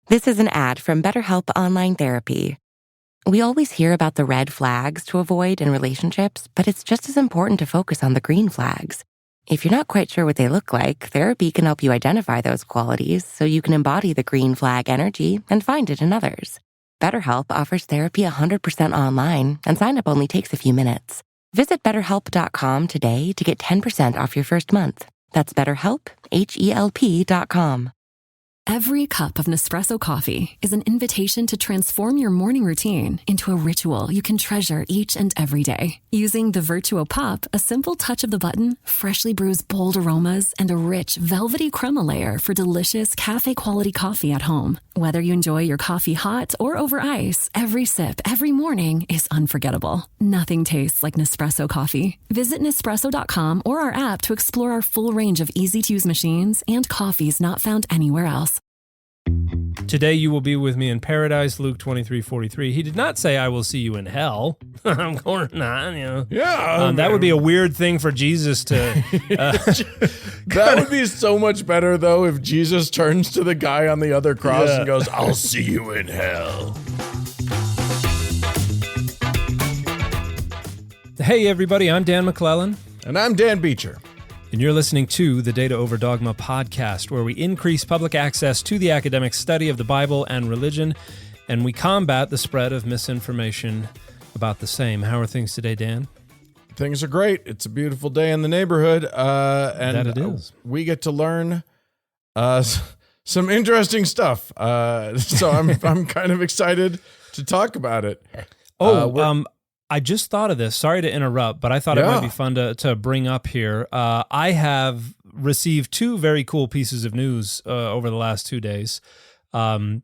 This is an ad from BetterHelp Online Therapy. We always hear about the red flags to avoid in relationships, but it's just as important to focus on the green flags. If you're not quite sure what they look like, therapy can help you identify those qualities so you can embody the green flag energy and find it in others. BetterHelp offers therapy 100% online, and sign-up only takes a few minutes. Visit BetterHelp.com today to get 10% off your first month. That's BetterHelp, HELP.com. Every cup of Nespresso coffee is an invitation to transform your morning routine into a ritual you can treasure each and every day. Using the Virtuo Pup, a simple touch of the button freshly brews bold aromas and a rich, velvety crema layer for delicious cafe-quality coffee at home. Whether you enjoy your coffee hot or over ice, every sip, every morning is unforgettable. Nothing tastes like Nespresso coffee. Visit Nespresso.com or our app to explore our full range of easy-to-use machines and coffees not found anywhere else. Today you will be with me in paradise, Luke 23:43. He did not say, I will see you in hell. Of course not, you know. Yeah. That would be a weird thing for Jesus to... That would be so much better, though, if Jesus turns to the guy on the other cross and goes, I'll see you in hell. Hey, everybody, I'm Dan McClellan. And I'm Dan Beecher. And you're listening to the Data Over Dogma podcast, where we increase public access to the academic study of the Bible and religion, and we combat the spread of misinformation about the same. How are things today, Dan? Things are great. It's a beautiful day in the neighborhood. And that it is. We get to learn some interesting stuff. So I'm kind of excited to talk about it. I just thought of this. Sorry to interrupt, but I thought it might be fun to bring up here. I have received two very cool pieces of news over the last 2 days. The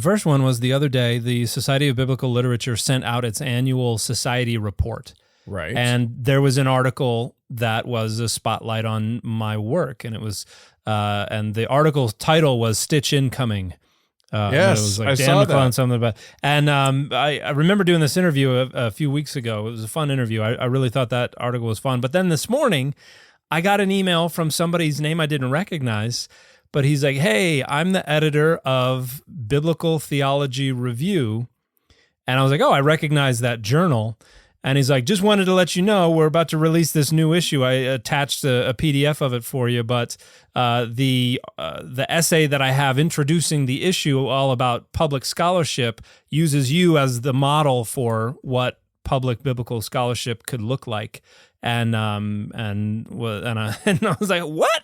first one was the other day, the Society of Biblical Literature sent out its annual society report. Right. And there was an article that was a spotlight on my work, and it was, and the article's title was "Stitch Incoming." Yes, it was like I Dan saw McClellan, that. something about, and I remember doing this interview a few weeks ago. It was a fun interview. I really thought that article was fun. But then this morning, I got an email from somebody's name I didn't recognize, but he's like, "Hey, I'm the editor of Biblical Theology Review," and I was like, "Oh, I recognize that journal." And he's like, just wanted to let you know, we're about to release this new issue. I attached a PDF of it for you, but the essay that I have introducing the issue all about public scholarship uses you as the model for what public biblical scholarship could look like. And I was like, what?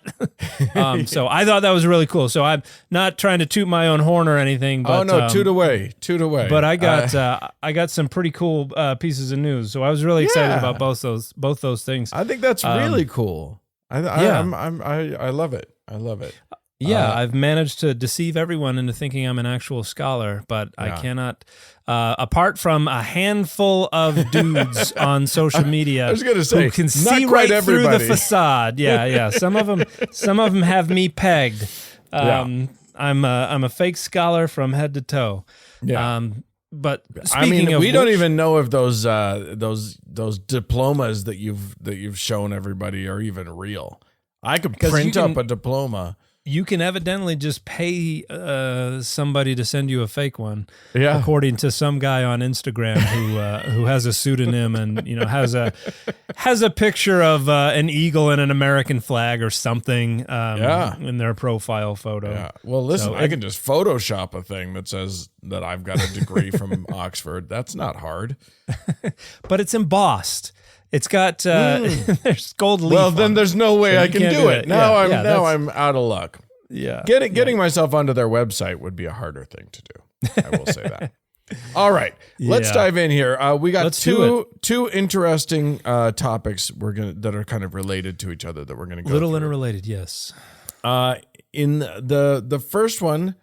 So I thought that was really cool. So I'm not trying to toot my own horn or anything. But, toot away. But I got some pretty cool pieces of news. So I was really excited about both those things. I think that's really cool. I love it. I love it. Yeah, I've managed to deceive everyone into thinking I'm an actual scholar, but I cannot. Apart from a handful of dudes on social media, I was going to say, who can see right through the facade. Yeah. Some of them have me pegged. I'm a fake scholar from head to toe. Yeah. But speaking of we don't even know if those diplomas that you've shown everybody are even real. I could print up a diploma. You can evidently just pay somebody to send you a fake one, according to some guy on Instagram who has a pseudonym and has a picture of an eagle and an American flag or something in their profile photo. Yeah. Well, listen, I can just Photoshop a thing that says that I've got a degree from Oxford. That's not hard, but it's embossed. It's got there's gold leaf. Well, then there's no way I can do it. Now I'm out of luck. Yeah, getting myself onto their website would be a harder thing to do. I will say that. All right, let's dive in here. We got two interesting topics that are kind of related to each other that we're going to go little through. Interrelated. Yes. In the first one,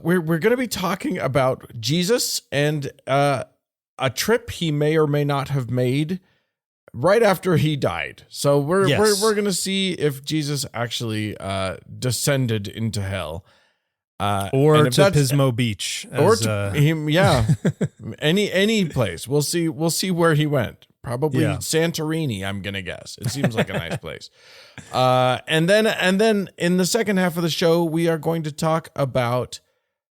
we're going to be talking about Jesus and a trip he may or may not have made right after he died. So we're going to see if Jesus actually descended into hell. Or to Pismo Beach. Any place. We'll see where he went. Probably Santorini, I'm going to guess. It seems like a nice place. And then in the second half of the show, we are going to talk about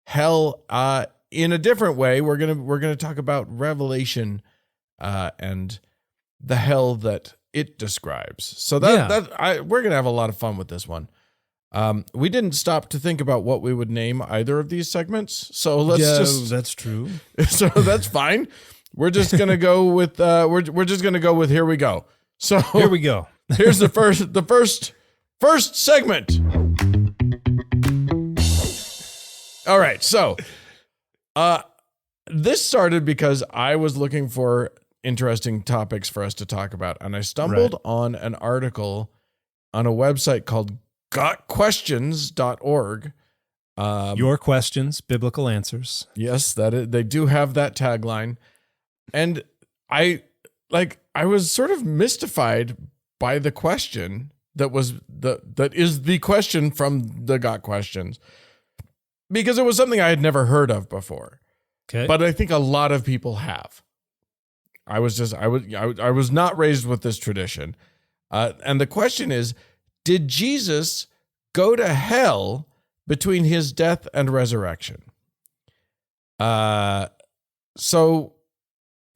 hell in a different way. We're gonna talk about Revelation and the hell that it describes. So we're gonna have a lot of fun with this one. We didn't stop to think about what we would name either of these segments, so that's true. So that's fine. We're just gonna go with we're just gonna go with here we go. So here we go. Here's the first segment. All right, so this started because I was looking for interesting topics for us to talk about, and I stumbled on an article on a website called gotquestions.org. Your questions, biblical answers. Yes, they do have that tagline. And I was sort of mystified by the question that is the question from the Got Questions, because it was something I had never heard of before. Okay. But I think a lot of people have. I was not raised with this tradition. And the question is, did Jesus go to hell between his death and resurrection? So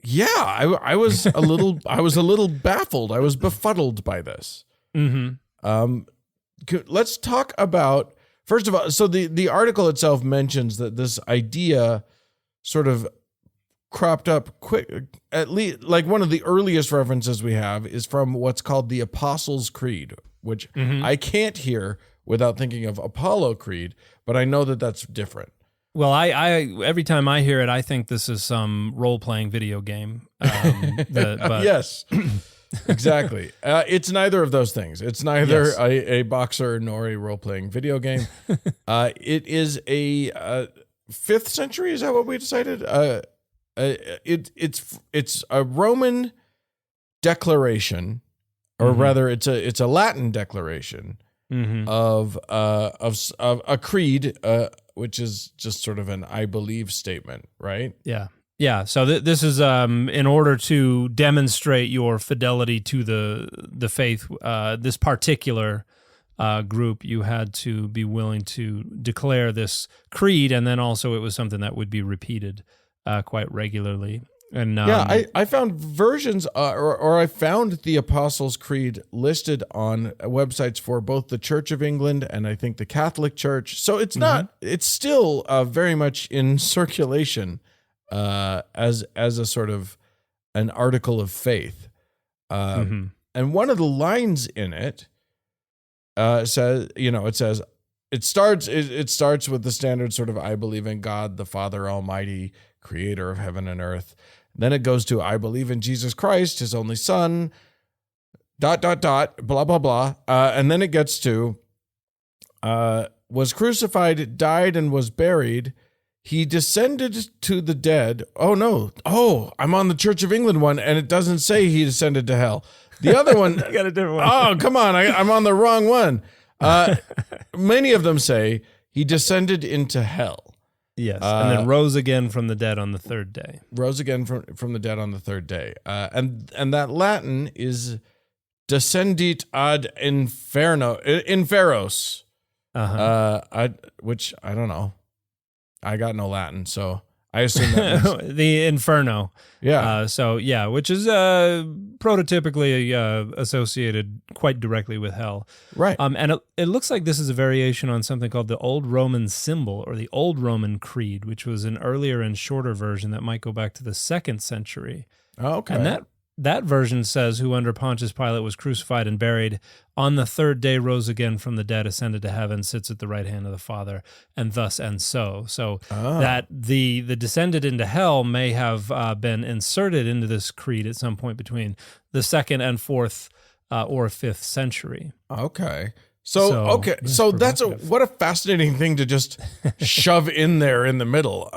yeah, I was a little baffled. I was befuddled by this. Mm-hmm. Let's talk about, first of all, so the article itself mentions that this idea sort of cropped up quick, at least like one of the earliest references we have is from what's called the Apostles' Creed, which I can't hear without thinking of Apollo Creed, but I know that that's different. Well, I every time I hear it, I think this is some role-playing video game. Yes, exactly. It's neither of those things. It's neither a boxer nor a role-playing video game. It is a 5th century. Is that what we decided? It's a Roman declaration, or rather, it's a Latin declaration of a creed, which is just sort of an I believe statement, right? Yeah. Yeah. So this is in order to demonstrate your fidelity to the faith. This particular group, you had to be willing to declare this creed, and then also it was something that would be repeated quite regularly. And I found versions, or I found the Apostles' Creed listed on websites for both the Church of England and I think the Catholic Church. So it's not, it's still very much in circulation as a sort of an article of faith. And one of the lines in it says, it starts with the standard sort of I believe in God, the Father Almighty, creator of heaven and earth. Then it goes to I believe in Jesus Christ, his only son, ... blah, blah, blah. And then it gets to was crucified, died, and was buried. He descended to the dead. Oh, no. Oh, I'm on the Church of England one, and it doesn't say he descended to hell. The other one. I got a different one. Oh, come on. I'm on the wrong one. Many of them say he descended into hell. Yes, and then rose again from the dead on the third day. Rose again from the dead on the third day. And that Latin is descendit ad inferos. Which I don't know. I got no Latin, so I assume that means the Inferno. Yeah. Which is prototypically associated quite directly with hell. Right. And it looks like this is a variation on something called the Old Roman Symbol, or the Old Roman Creed, which was an earlier and shorter version that might go back to the 2nd century. Oh, okay. And that version says, who under Pontius Pilate was crucified and buried, on the third day rose again from the dead, ascended to heaven, sits at the right hand of the Father, and thus and so. So that the descended into hell may have been inserted into this creed at some point between the 2nd and 4th or 5th century. Okay. So that's what a fascinating thing to just shove in there in the middle.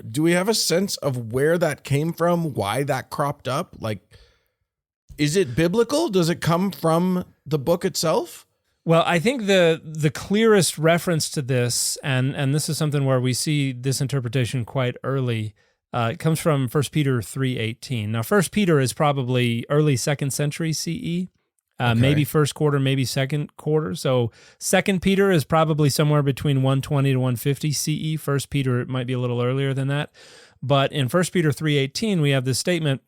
Do we have a sense of where that came from? Why that cropped up? Like, is it biblical? Does it come from the book itself? Well, I think the clearest reference to this, and this is something where we see this interpretation quite early, it comes from 1 Peter 3:18. Now, 1 Peter is probably early 2nd century CE. maybe first quarter, maybe second quarter. So Second Peter is probably somewhere between 120 to 150 CE. First Peter might be a little earlier than that. But in 1 Peter 3:18, we have this statement,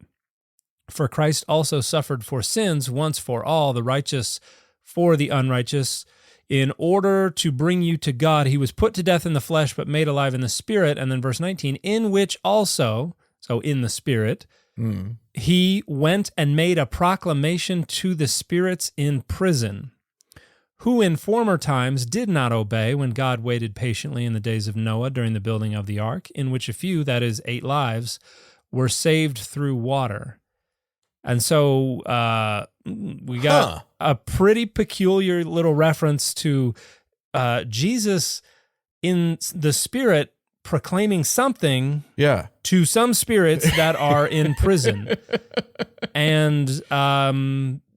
"For Christ also suffered for sins once for all, the righteous for the unrighteous, in order to bring you to God. He was put to death in the flesh, but made alive in the spirit." And then verse 19, "In which also," so in the spirit, "he went and made a proclamation to the spirits in prison, who in former times did not obey when God waited patiently in the days of Noah during the building of the ark, in which a few, that is 8 lives, were saved through water." And so we got a pretty peculiar little reference to Jesus in the spirit proclaiming something to some spirits that are in prison. And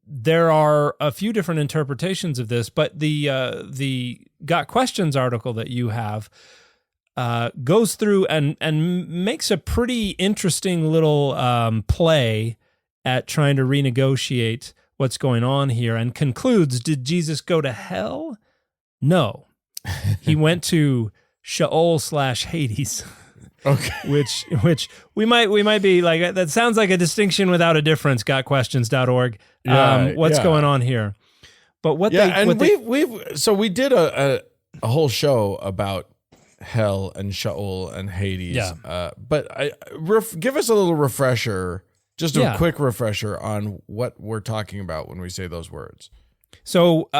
there are a few different interpretations of this, but the Got Questions article that you have goes through and makes a pretty interesting little play at trying to renegotiate what's going on here, and concludes, did Jesus go to hell? No. He went to Sheol/Hades. Okay. Which we might be like, that sounds like a distinction without a difference, gotquestions.org. What's going on here? But we did a whole show about hell and Sheol and Hades. Yeah. But give us a little refresher, just a quick refresher on what we're talking about when we say those words. So,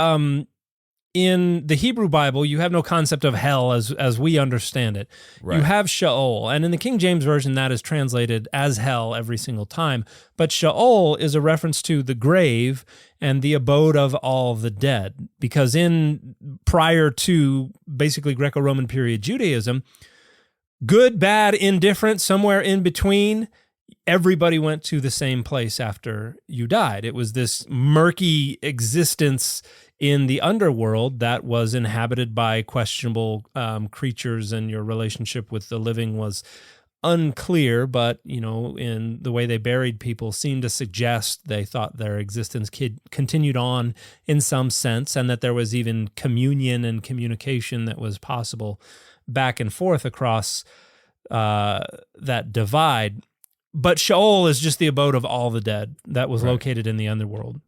in the Hebrew Bible, you have no concept of hell as we understand it. Right. You have Sheol, and in the King James Version, that is translated as hell every single time. But Sheol is a reference to the grave and the abode of all the dead, because prior to basically Greco-Roman period Judaism, good, bad, indifferent, somewhere in between, everybody went to the same place after you died. It was this murky existence in the underworld that was inhabited by questionable creatures, and your relationship with the living was unclear, but, in the way they buried people seemed to suggest they thought their existence continued on in some sense, and that there was even communion and communication that was possible back and forth across that divide. But Sheol is just the abode of all the dead that was located in the underworld.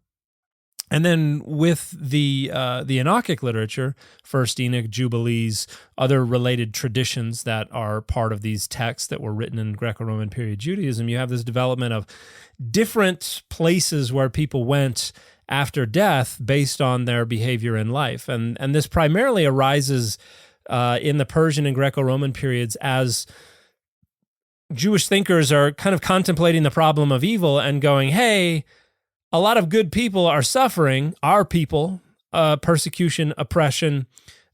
And then with the Enochic literature, First Enoch, Jubilees, other related traditions that are part of these texts that were written in Greco-Roman period Judaism, you have this development of different places where people went after death based on their behavior in life. And this primarily arises in the Persian and Greco-Roman periods as Jewish thinkers are kind of contemplating the problem of evil and going, hey, a lot of good people are suffering, our people, persecution, oppression,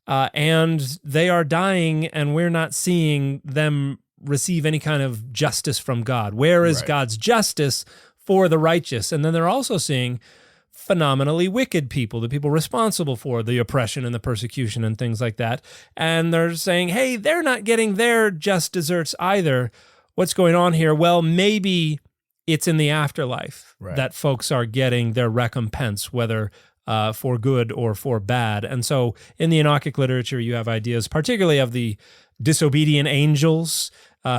and they are dying, and we're not seeing them receive any kind of justice from God. Where is God's justice for the righteous? And then they're also seeing phenomenally wicked people, the people responsible for the oppression and the persecution and things like that. And they're saying, hey, they're not getting their just desserts either. What's going on here? Well, maybe it's in the afterlife that folks are getting their recompense, whether for good or for bad. And so in the Enochic literature, you have ideas, particularly of the disobedient angels.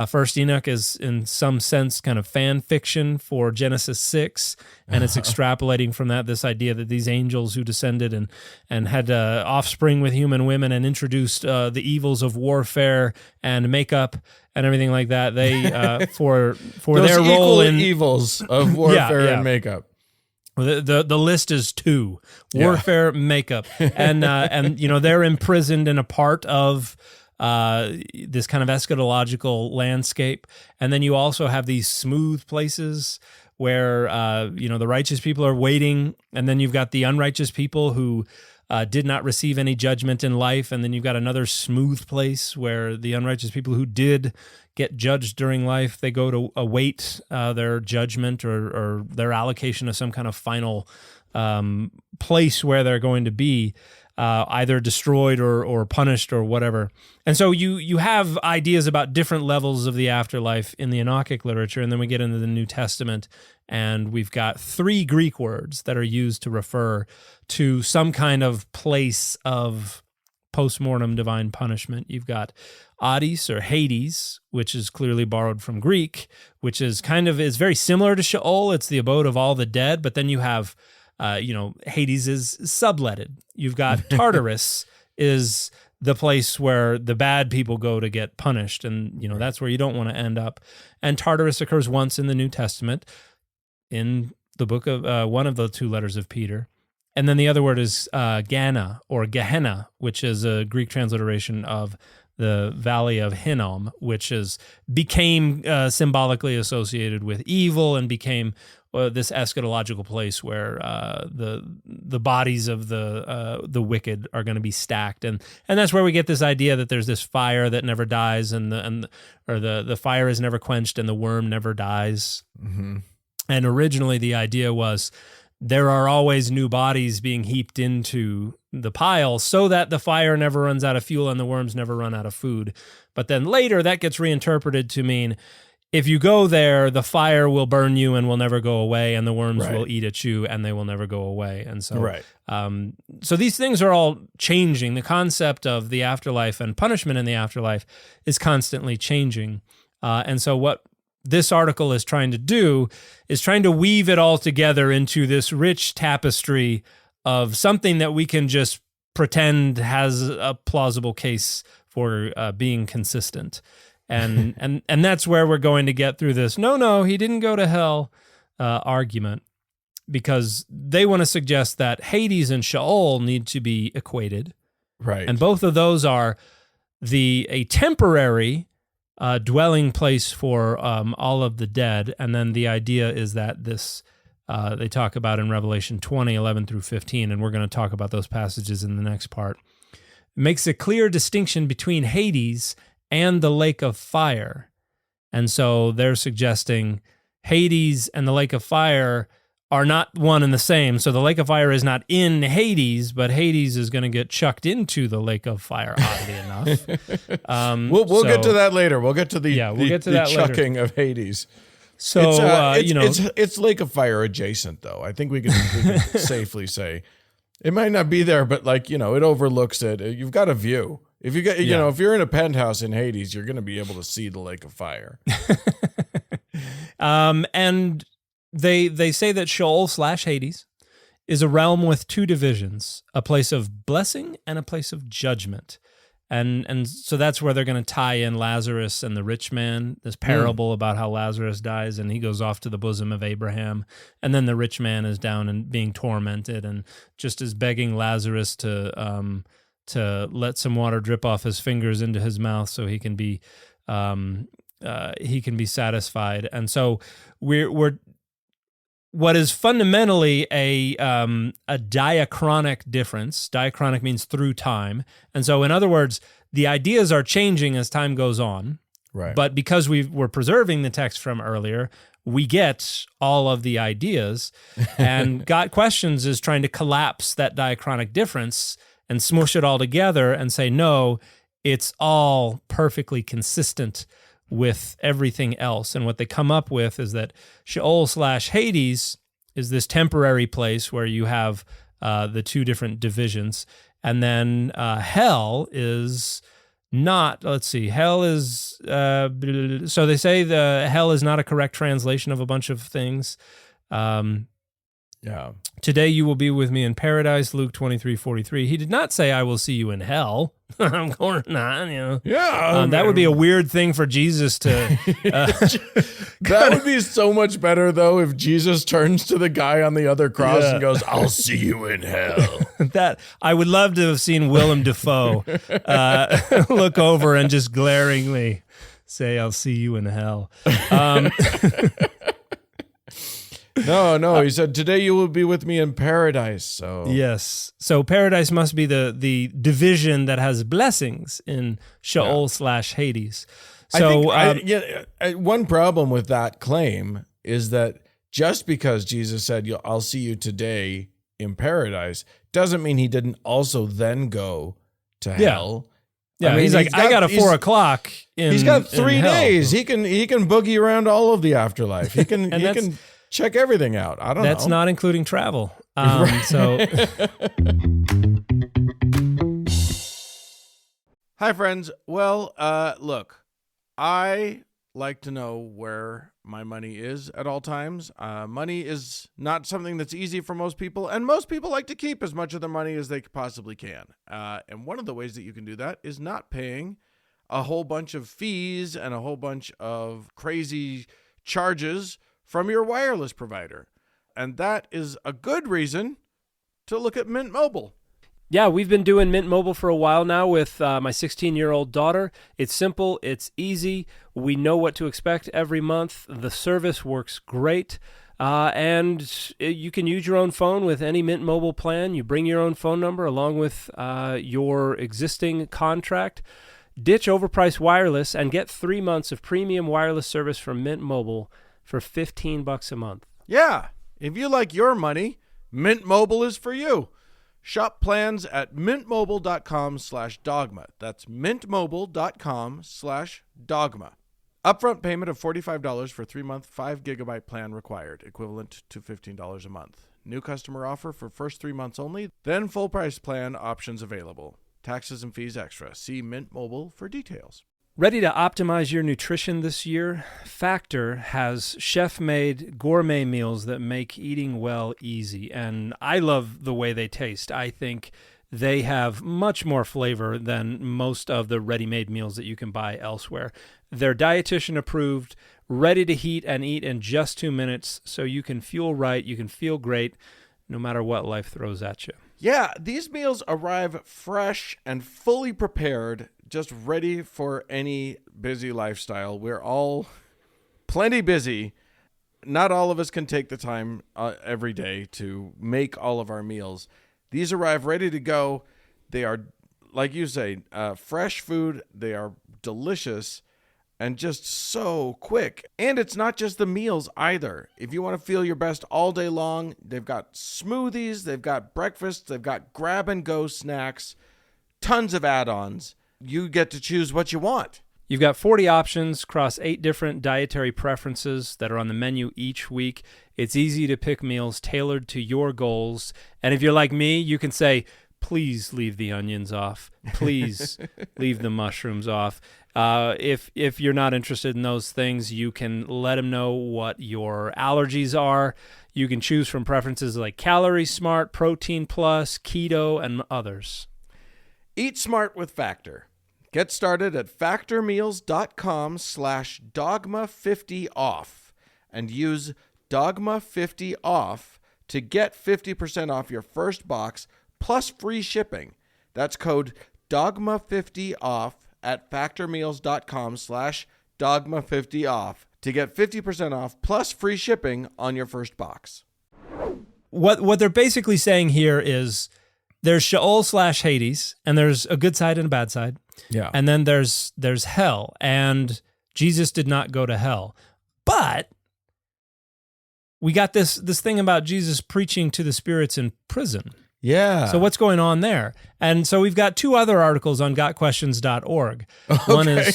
First Enoch is, in some sense, kind of fan fiction for Genesis 6, and it's extrapolating from that this idea that these angels who descended and had offspring with human women and introduced the evils of warfare and makeup and everything like that, they for those their role in evils of warfare and makeup. The list is 2: warfare, makeup, and they're imprisoned in a part of this kind of eschatological landscape. And then you also have these smooth places where the righteous people are waiting, and then you've got the unrighteous people who did not receive any judgment in life, and then you've got another smooth place where the unrighteous people who did get judged during life, they go to await their judgment or their allocation of some kind of final place where they're going to be. either destroyed or punished or whatever. And so you have ideas about different levels of the afterlife in the Enochic literature, and then we get into the New Testament, and we've got 3 Greek words that are used to refer to some kind of place of post-mortem divine punishment. You've got Hades or Hades, which is clearly borrowed from Greek, which is very similar to Sheol. It's the abode of all the dead, but then you have, Hades is subletted. You've got Tartarus is the place where the bad people go to get punished, and that's where you don't want to end up. And Tartarus occurs once in the New Testament in the book of one of the 2 letters of Peter. And then the other word is Gana or Gehenna, which is a Greek transliteration of the Valley of Hinnom, which became symbolically associated with evil and became this eschatological place where the bodies of the wicked are going to be stacked, and that's where we get this idea that there's this fire that never dies, and the fire is never quenched, and the worm never dies. Mm-hmm. And originally the idea was there are always new bodies being heaped into the pile so that the fire never runs out of fuel and the worms never run out of food. But then later that gets reinterpreted to mean if you go there, the fire will burn you and will never go away, and the worms will eat at you and they will never go away. And so, so these things are all changing. The concept of the afterlife and punishment in the afterlife is constantly changing. And so what this article is trying to do is trying to weave it all together into this rich tapestry of something that we can just pretend has a plausible case for being consistent. And that's where we're going to get through this no, he didn't go to hell argument, because they want to suggest that Hades and Sheol need to be equated. Right. And both of those are a temporary dwelling place for all of the dead. And then the idea is that this, they talk about in Revelation 20, 11 through 15, and we're going to talk about those passages in the next part, makes a clear distinction between Hades and the lake of fire. And so they're suggesting Hades and the lake of fire are not one and the same. So the lake of fire is not in Hades, but Hades is going to get chucked into the lake of fire, oddly enough. We'll get to that later. We'll get to the chucking later of Hades. So it's lake of fire adjacent, though. I think we can safely say it might not be there, but it overlooks it. You've got a view. If you get, if you're in a penthouse in Hades, you're going to be able to see the lake of fire. And they say that Sheol/Hades is a realm with 2 divisions, a place of blessing and a place of judgment. And so that's where they're going to tie in Lazarus and the rich man, this parable about how Lazarus dies and he goes off to the bosom of Abraham. And then the rich man is down and being tormented and just is begging Lazarus to let some water drip off his fingers into his mouth so he can be satisfied. And so we're what is fundamentally a diachronic difference. Diachronic means through time. And so in other words, the ideas are changing as time goes on. Right. But because we're preserving the text from earlier, we get all of the ideas. And Got Questions is trying to collapse that diachronic difference and smush it all together and say, no, it's all perfectly consistent with everything else. And what they come up with is that Sheol/Hades is this temporary place where you have the 2 different divisions. And then hell is not, hell is, so they say the hell is not a correct translation of a bunch of things. Yeah. Today you will be with me in paradise, Luke 23:43. He did not say, I will see you in hell. I'm going on, Yeah. That would be a weird thing for Jesus to... that would be so much better, though, if Jesus turns to the guy on the other cross and goes, I'll see you in hell. That I would love to have seen Willem Dafoe look over and just glaringly say, I'll see you in hell. No, he said, today you will be with me in paradise. So yes. So paradise must be the division that has blessings in Sheol/Hades. So one problem with that claim is that just because Jesus said, I'll see you today in paradise doesn't mean he didn't also then go to hell. Yeah, I mean, he's like, I got a 4 o'clock in He's got 3 hell. days. He can boogie around all of the afterlife. He can can check everything out. I don't know. That's not including travel. So Hi, friends. Well, look, I like to know where my money is at all times. Money is not something that's easy for most people, and most people like to keep as much of their money as they possibly can. And one of the ways that you can do that is not paying a whole bunch of fees and a whole bunch of crazy charges from your wireless provider. And that is a good reason to look at Mint Mobile. Yeah, we've been doing Mint Mobile for a while now with my 16-year-old daughter. It's simple. It's easy. We know what to expect every month. The service works great. And you can use your own phone with any Mint Mobile plan. You bring your own phone number along with your existing contract. Ditch overpriced wireless and get 3 months of premium wireless service from Mint Mobile for $15 a month. Yeah, if you like your money, Mint Mobile is for you. Shop plans at mintmobile.com/dogma. That's mintmobile.com/dogma. Upfront payment of $45 for 3-month 5 GB plan required, equivalent to $15 a month. New customer offer for first 3 months only, then full price plan options available. Taxes and fees extra. See Mint Mobile for details. Ready to optimize your nutrition this year? Factor has chef-made gourmet meals that make eating well easy, and I love the way they taste. I think they have much more flavor than most of the ready-made meals that you can buy elsewhere. They're dietitian approved, ready to heat and eat in just 2 minutes, so you can fuel right, you can feel great, no matter what life throws at you. Yeah, these meals arrive fresh and fully prepared, just ready for any busy lifestyle. We're all plenty busy. Not all of us can take the time every day to make all of our meals. These arrive ready to go. They are, like you say, fresh food. They are delicious and just so quick. And it's not just the meals either. If you want to feel your best all day long, they've got smoothies, they've got breakfasts, they've got grab-and-go snacks, tons of add-ons. You get to choose what you want. You've got 40 options across 8 different dietary preferences that are on the menu each week. It's easy to pick meals tailored to your goals. And if you're like me, you can say, please leave the onions off. Please leave the mushrooms off. If you're not interested in those things, you can let them know what your allergies are. You can choose from preferences like Calorie Smart, Protein Plus, Keto, and others. Eat smart with Factor. Get started at factormeals.com/dogma50off and use dogma50off to get 50% off your first box plus free shipping. That's code dogma50off at factormeals.com/dogma50off to get 50% off plus free shipping on your first box. what they're basically saying here is there's Sheol/Hades, and there's a good side and a bad side. Yeah. And then there's hell, and Jesus did not go to hell. But we got this thing about Jesus preaching to the spirits in prison. Yeah. So what's going on there? And so we've got 2 other articles on gotquestions.org. Okay.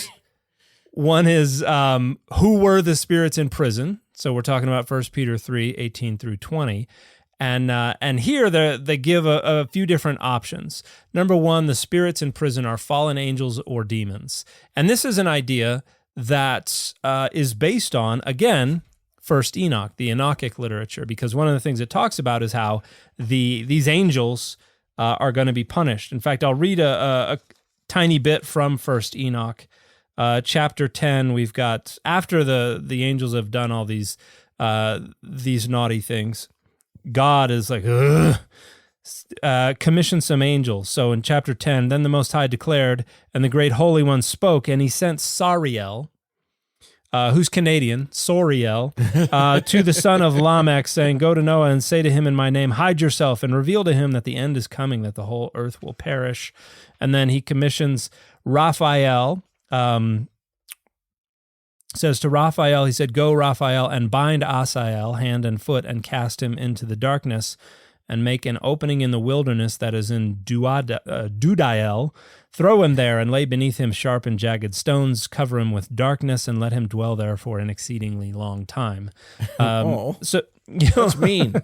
One is who were the spirits in prison? So we're talking about 1 Peter 3:18 through 20. And here they give a few different options. Number 1, the spirits in prison are fallen angels or demons. And this is an idea that is based on, again, First Enoch, the Enochic literature, because one of the things it talks about is how these angels are going to be punished. In fact, I'll read a tiny bit from First Enoch. Chapter 10, we've got, after the angels have done all these naughty things, God is like, commission some angels. So in chapter 10, then the Most High declared, and the great Holy One spoke, and he sent Sariel, who's Canadian, Soriel, to the son of Lamech, saying, go to Noah and say to him in my name, hide yourself, and reveal to him that the end is coming, that the whole earth will perish. And then he commissions Raphael, says to Raphael, he said, go, Raphael, and bind Asael hand and foot and cast him into the darkness. and make an opening in the wilderness that is in Dudael. Throw him there and lay beneath him sharp and jagged stones, cover him with darkness, and let him dwell there for an exceedingly long time. So That's mean.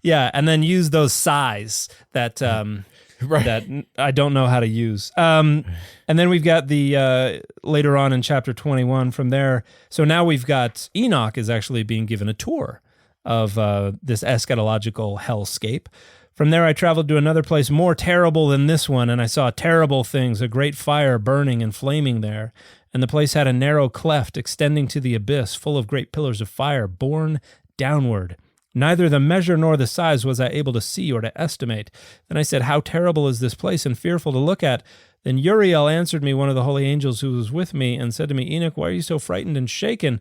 Yeah, and then use those sighs that that I don't know how to use. And then we've got the later on in chapter 21 from there. So now we've got Enoch is actually being given a tour of this eschatological hellscape. From there I traveled to another place more terrible than this one, and I saw terrible things, a great fire burning and flaming there. And the place had a narrow cleft extending to the abyss, full of great pillars of fire borne downward. Neither the measure nor the size was I able to see or to estimate. Then I said, how terrible is this place and fearful to look at. Then Uriel answered me, one of the holy angels who was with me, and said to me, Enoch, why are you so frightened and shaken?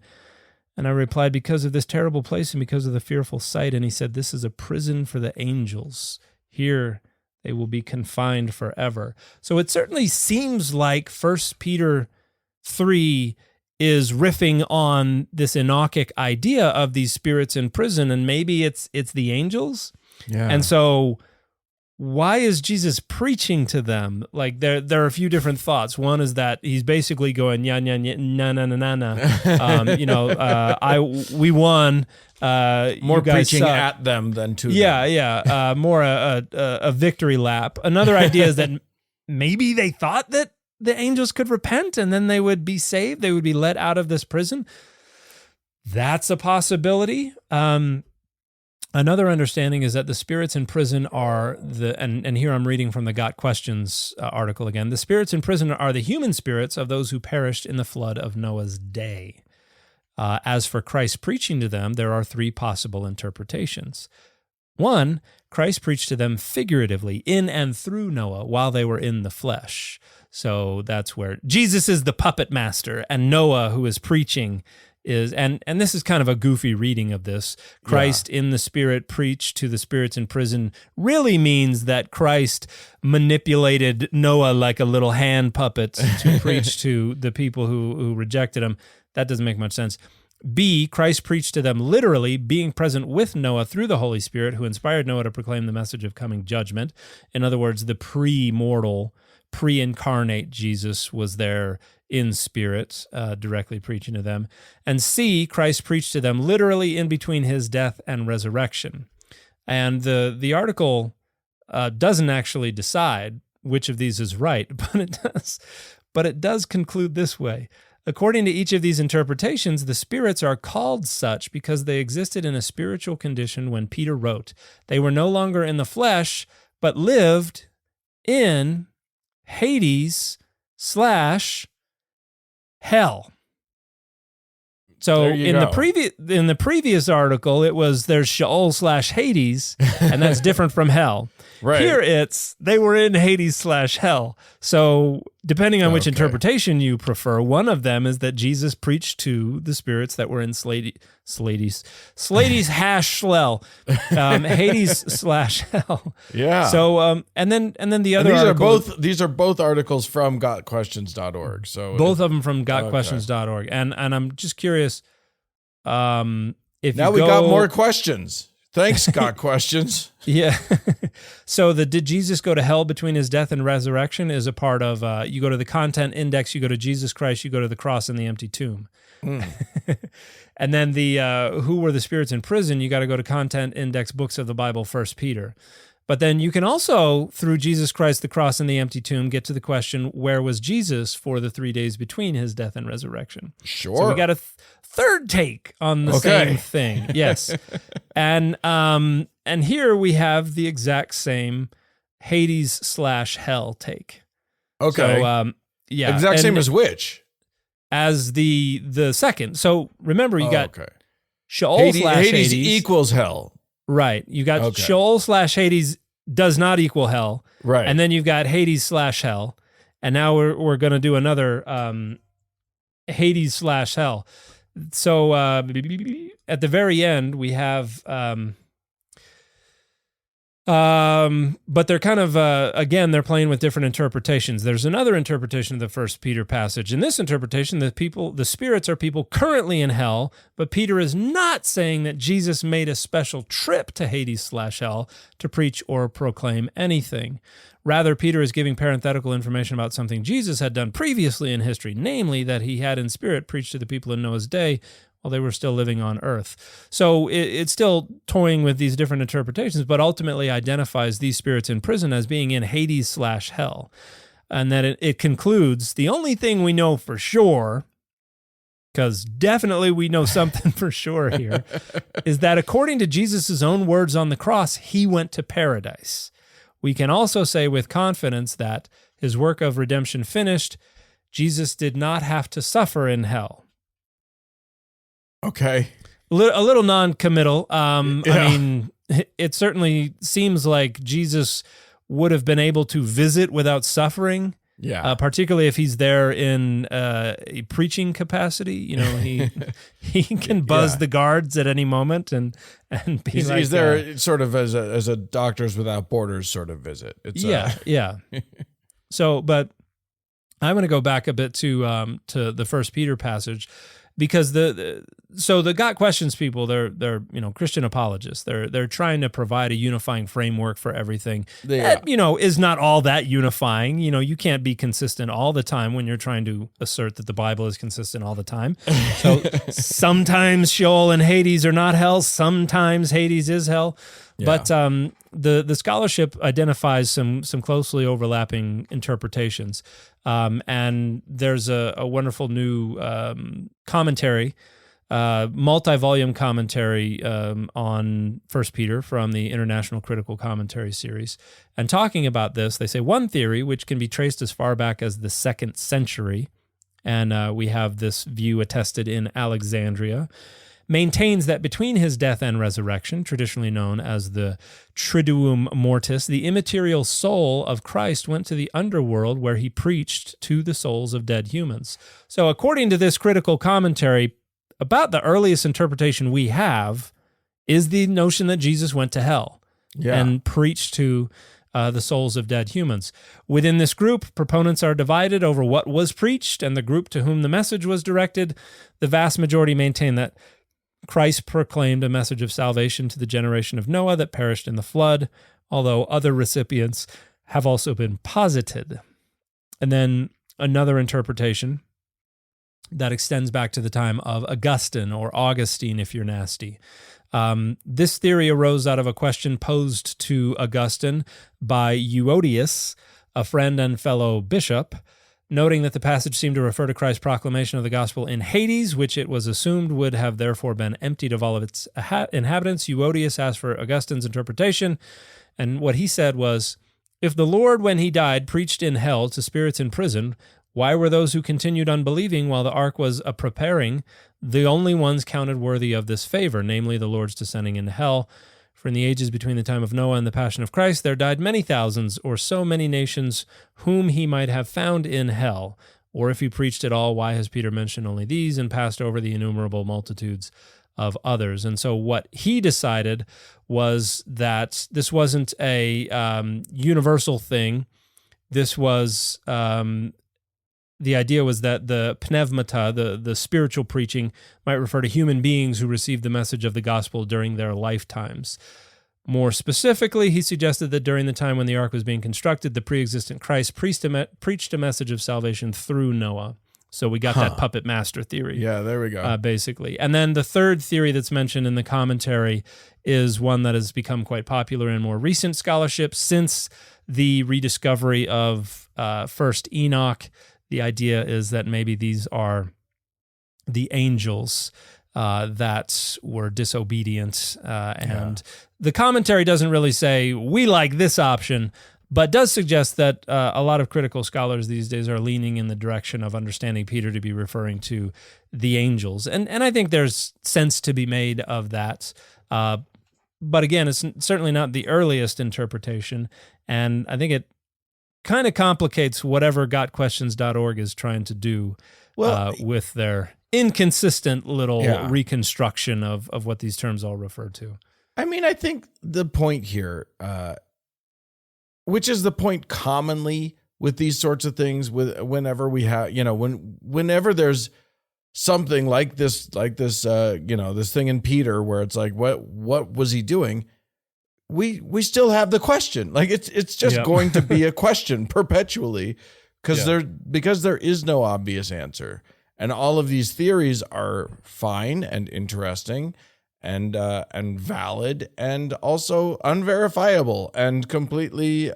And I replied, because of this terrible place and because of the fearful sight. And he said, this is a prison for the angels. Here they will be confined forever. So it certainly seems like 1 Peter 3 is riffing on this Enochic idea of these spirits in prison, and maybe it's the angels. Yeah. And so why is Jesus preaching to them? Like there are a few different thoughts. One is that he's basically going, yeah, yeah, yeah, na na na na na. We won. More you guys preaching suck. at them than to them. Yeah. More a victory lap. Another idea is that maybe they thought that the angels could repent and then they would be saved. They would be let out of this prison. That's a possibility. Another understanding is that the spirits in prison are and here I'm reading from the Got Questions article again. The spirits in prison are the human spirits of those who perished in the flood of Noah's day. As for Christ preaching to them, there are three possible interpretations. One, Christ preached to them figuratively in and through Noah while they were in the flesh. So that's where Jesus is the puppet master, and Noah, who is preaching, is, and this is kind of a goofy reading of this. Christ in the Spirit preached to the spirits in prison really means that Christ manipulated Noah like a little hand puppet to preach to the people who rejected him. That doesn't make much sense. B, Christ preached to them literally, being present with Noah through the Holy Spirit, who inspired Noah to proclaim the message of coming judgment. In other words, the pre-mortal, pre-incarnate Jesus was there in spirit, directly preaching to them. And C, Christ preached to them literally in between his death and resurrection. And the article doesn't actually decide which of these is right, but it does conclude this way. According to each of these interpretations, the spirits are called such because they existed in a spiritual condition when Peter wrote. They were no longer in the flesh, but lived in Hades / hell. So in the previous article, it was there's Sheol / Hades, and that's different from hell. Right. Here it's they were in Hades / hell. So depending on which interpretation you prefer, one of them is that Jesus preached to the spirits that were in Slady's hash schlell, Hades / hell. Yeah. So and then the other these are both articles from gotquestions.org. So both of them from gotquestions.org. And I'm just curious if now we got more questions. Thanks, Got Questions. Yeah. So the Did Jesus Go to Hell Between His Death and Resurrection is a part of, you go to the content index, you go to Jesus Christ, you go to the cross and the empty tomb. And then the Who Were the Spirits in Prison, you got to go to content index books of the Bible, 1 Peter. But then you can also, through Jesus Christ, the cross, and the empty tomb, get to the question, where was Jesus for the 3 days between his death and resurrection? Sure. So we got a third take on the same thing. Yes. And here we have the exact same Hades / hell take. Okay. So, yeah. Exact same as which? As the second. So remember, you got Sheol / Hades equals hell. Right. You got Sheol / Hades does not equal hell. Right. And then you've got Hades / hell. And now we're going to do another Hades / hell. So at the very end, we have But they're kind of, again, they're playing with different interpretations. There's another interpretation of the First Peter passage. In this interpretation, the spirits are people currently in hell, but Peter is not saying that Jesus made a special trip to Hades/hell to preach or proclaim anything. Rather, Peter is giving parenthetical information about something Jesus had done previously in history, namely that he had in spirit preached to the people in Noah's day while they were still living on earth. So it's still toying with these different interpretations, but ultimately identifies these spirits in prison as being in Hades/hell. And that it concludes, the only thing we know for sure, because definitely we know something for sure here, is that according to Jesus' own words on the cross, he went to paradise. We can also say with confidence that his work of redemption finished, Jesus did not have to suffer in hell. Okay. A little non-committal. I mean, it certainly seems like Jesus would have been able to visit without suffering. Yeah. Particularly if he's there in a preaching capacity. You know, he can buzz the guards at any moment and be he's there sort of as a Doctors Without Borders sort of visit. It's yeah. So, but I'm going to go back a bit to the First Peter passage. Because the Got Questions people, they're Christian apologists. They're trying to provide a unifying framework for everything. That, is not all that unifying. You can't be consistent all the time when you're trying to assert that the Bible is consistent all the time. So sometimes Sheol and Hades are not hell. Sometimes Hades is hell. Yeah. But the scholarship identifies some closely overlapping interpretations. And there's a wonderful new commentary, multi-volume commentary on 1 Peter from the International Critical Commentary series. And talking about this, they say one theory, which can be traced as far back as the 2nd century, and we have this view attested in Alexandria, maintains that between his death and resurrection, traditionally known as the Triduum Mortis, the immaterial soul of Christ went to the underworld where he preached to the souls of dead humans. So according to this critical commentary, about the earliest interpretation we have is the notion that Jesus went to hell and preached to the souls of dead humans. Within this group, proponents are divided over what was preached and the group to whom the message was directed. The vast majority maintain that Christ proclaimed a message of salvation to the generation of Noah that perished in the flood, although other recipients have also been posited. And then another interpretation that extends back to the time of Augustine, or Augustine if you're nasty. This theory arose out of a question posed to Augustine by Euodius, a friend and fellow bishop, noting that the passage seemed to refer to Christ's proclamation of the gospel in Hades, which it was assumed would have therefore been emptied of all of its inhabitants. Euodius asked for Augustine's interpretation, and what he said was, if the Lord, when he died, preached in hell to spirits in prison, why were those who continued unbelieving while the ark was preparing the only ones counted worthy of this favor, namely the Lord's descending into hell? For in the ages between the time of Noah and the passion of Christ, there died many thousands, or so many nations, whom he might have found in hell. Or if he preached at all, why has Peter mentioned only these and passed over the innumerable multitudes of others? And so what he decided was that this wasn't a universal thing. This was... the idea was that the pneumata, the spiritual preaching, might refer to human beings who received the message of the gospel during their lifetimes. More specifically, he suggested that during the time when the ark was being constructed, the pre-existent Christ preached a message of salvation through Noah. So we got that puppet master theory. Yeah, there we go. Basically. And then the third theory that's mentioned in the commentary is one that has become quite popular in more recent scholarship since the rediscovery of First Enoch. The idea is that maybe these are the angels that were disobedient. And the commentary doesn't really say, we like this option, but does suggest that a lot of critical scholars these days are leaning in the direction of understanding Peter to be referring to the angels. And I think there's sense to be made of that. But again, it's certainly not the earliest interpretation. And I think it kind of complicates whatever gotquestions.org is trying to do with their inconsistent little reconstruction of what these terms all refer to. I mean, I think the point here, which is the point commonly with these sorts of things, whenever we have, whenever there's something like this, this thing in Peter where it's like, what was he doing? We still have the question. Like it's just going to be a question perpetually because there is no obvious answer. And all of these theories are fine and interesting and valid and also unverifiable and completely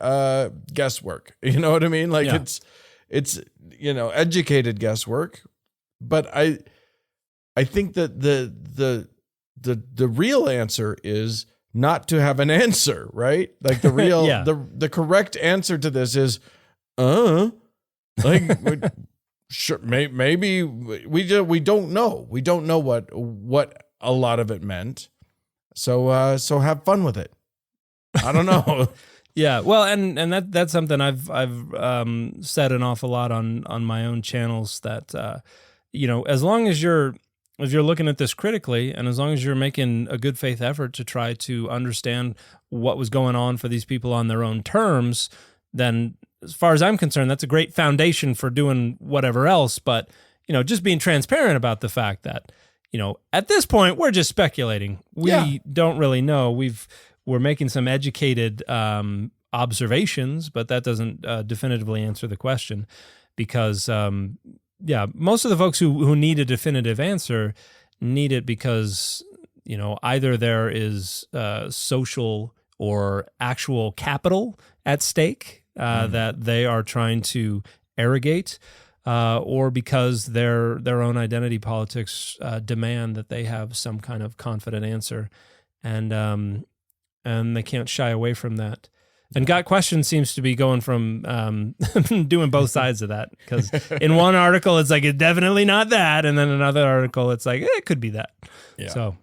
guesswork. You know what I mean? Like it's educated guesswork. But I think that the real answer is not to have an answer, right? Like the real the correct answer to this is sure, maybe we don't know. We don't know what a lot of it meant. So have fun with it. I don't know. Yeah, well, and that's something I've said an awful lot on my own channels that as long as if you're looking at this critically, and as long as you're making a good faith effort to try to understand what was going on for these people on their own terms, then as far as I'm concerned, that's a great foundation for doing whatever else. But, just being transparent about the fact that, at this point, we're just speculating. We don't really know. We're making some educated observations, but that doesn't definitively answer the question because, most of the folks who need a definitive answer need it because, either there is social or actual capital at stake that they are trying to arrogate, or because their own identity politics demand that they have some kind of confident answer, and they can't shy away from that. And Got Questions seems to be going from doing both sides of that, because in one article it's like it's definitely not that, and then another article it's like it could be that. Yeah. So.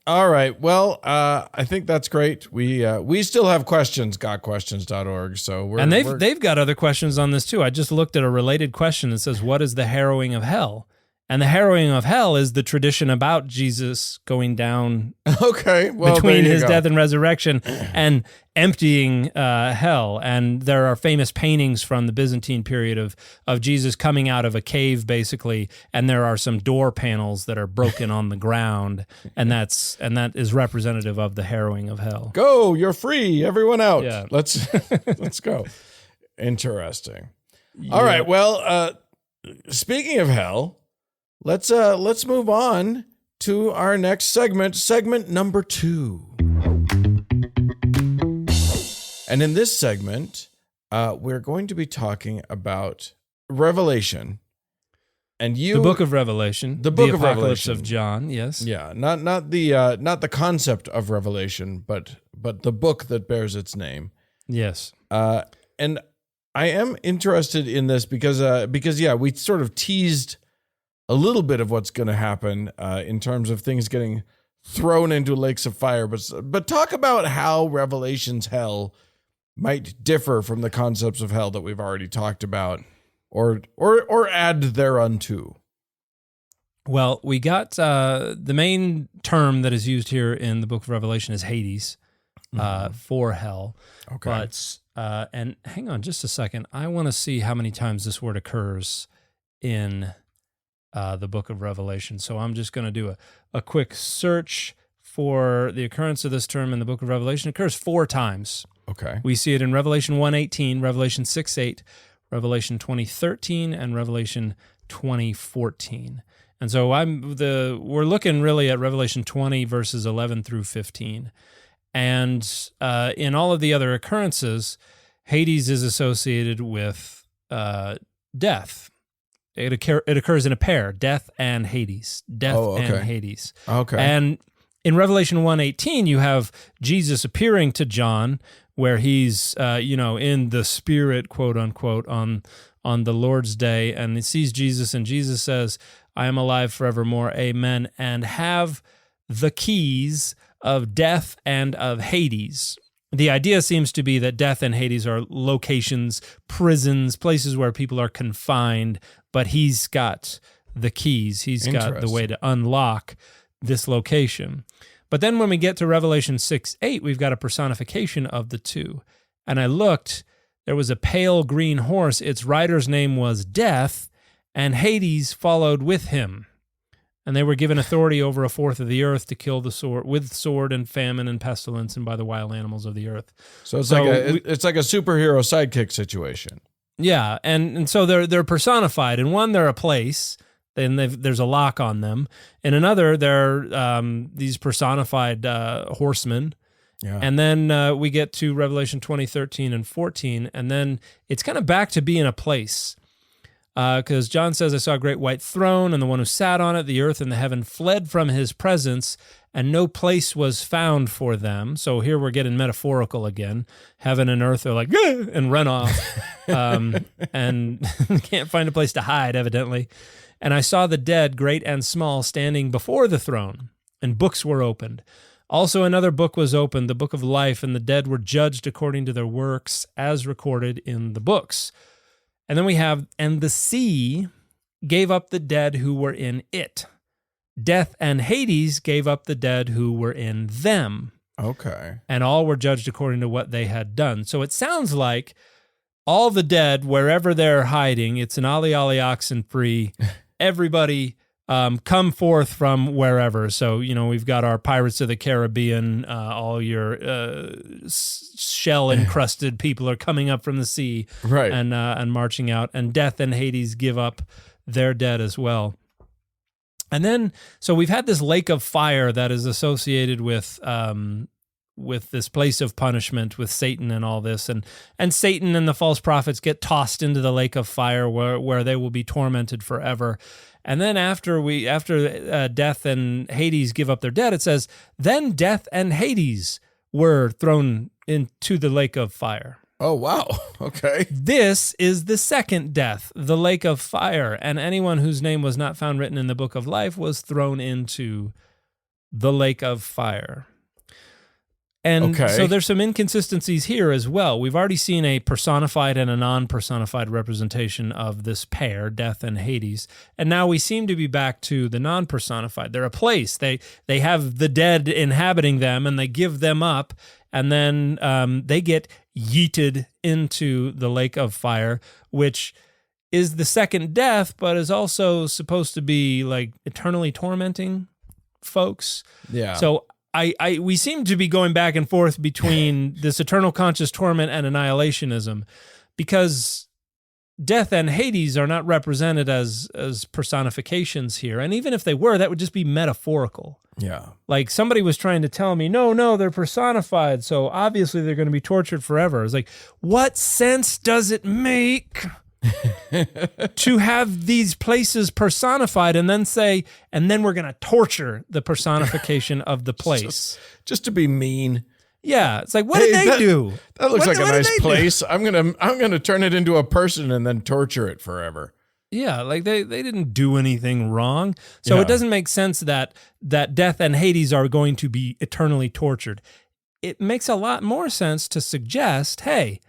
All right. Well, I think that's great. We still have questions, gotquestions.org. So they've got other questions on this too. I just looked at a related question that says, "What is the harrowing of hell?" And the harrowing of hell is the tradition about Jesus going down between his death and resurrection and emptying hell. And there are famous paintings from the Byzantine period of Jesus coming out of a cave, basically, and there are some door panels that are broken on the ground, and that is representative of the harrowing of hell. Go, you're free, everyone out. Yeah. Let's go. Interesting. Yeah. All right, well, speaking of hell, let's move on to our next segment number 2. And in this segment, we're going to be talking about Revelation. And the book of Revelation, the apocalypse of John, yes. Yeah, not the concept of Revelation, but the book that bears its name. Yes. And I am interested in this because we sort of teased a little bit of what's going to happen in terms of things getting thrown into lakes of fire, but talk about how Revelation's hell might differ from the concepts of hell that we've already talked about, or add thereunto. Well, we got the main term that is used here in the book of Revelation is Hades for hell. Okay. But and hang on just a second. I want to see how many times this word occurs in the book of Revelation. So I'm just going to do a quick search for the occurrence of this term in the book of Revelation. It occurs 4 times. Okay. We see it in Revelation 1:18, Revelation 6:8, Revelation 20:13, and Revelation 20:14. And so we're looking really at Revelation 20 verses 11 through 15. And in all of the other occurrences, Hades is associated with death. It occurs in a pair, death and Hades. Death and Hades. Okay. And in Revelation 1:18, you have Jesus appearing to John, where he's, in the Spirit, quote unquote, on the Lord's day, and he sees Jesus, and Jesus says, "I am alive forevermore, amen," and have the keys of death and of Hades. The idea seems to be that death and Hades are locations, prisons, places where people are confined, but he's got the keys. He's got the way to unlock this location. But then when we get to Revelation 6:8, we've got a personification of the two. And I looked, there was a pale green horse. Its rider's name was Death, and Hades followed with him. And they were given authority over a fourth of the earth to kill the sword with sword and famine and pestilence and by the wild animals of the earth. So it's like a superhero sidekick situation. Yeah, and so they're personified. In one, they're a place, and there's a lock on them. In another, they're these personified horsemen. Yeah. And then we get to Revelation 20:13 and 14, and then it's kind of back to being a place. Because John says, I saw a great white throne, and the one who sat on it, the earth and the heaven fled from his presence, and no place was found for them. So here we're getting metaphorical again. Heaven and earth are like, and run off, and can't find a place to hide, evidently. And I saw the dead, great and small, standing before the throne, and books were opened. Also another book was opened, the book of life, and the dead were judged according to their works as recorded in the books. And then we have, and the sea gave up the dead who were in it. Death and Hades gave up the dead who were in them. Okay. And all were judged according to what they had done. So it sounds like all the dead, wherever they're hiding, it's an ollie ollie oxen free. Everybody come forth from wherever. So, we've got our Pirates of the Caribbean, all your shell-encrusted people are coming up from the sea, right, and marching out. And Death and Hades give up their dead as well. And then, so we've had this lake of fire that is associated with this place of punishment, with Satan and all this, and Satan and the false prophets get tossed into the lake of fire where they will be tormented forever. And then after Death and Hades give up their dead, it says, then Death and Hades were thrown into the lake of fire. Oh, wow. Okay. This is the second death, the lake of fire. And anyone whose name was not found written in the book of life was thrown into the lake of fire. And so there's some inconsistencies here as well. We've already seen a personified and a non-personified representation of this pair, Death and Hades. And now we seem to be back to the non-personified. They're a place. They have the dead inhabiting them, and they give them up, and then they get yeeted into the lake of fire, which is the second death, but is also supposed to be like eternally tormenting folks. Yeah. So we seem to be going back and forth between this eternal conscious torment and annihilationism, because Death and Hades are not represented as personifications here. And even if they were, that would just be metaphorical. Yeah. Like somebody was trying to tell me, no, they're personified, so obviously they're going to be tortured forever. It's like, what sense does it make to have these places personified and then say, and then we're going to torture the personification of the place? Just to be mean. Yeah, it's like, what did they do? That looks like a nice place. I'm gonna turn it into a person and then torture it forever. Yeah, like they didn't do anything wrong. So it doesn't make sense that Death and Hades are going to be eternally tortured. It makes a lot more sense to suggest, hey,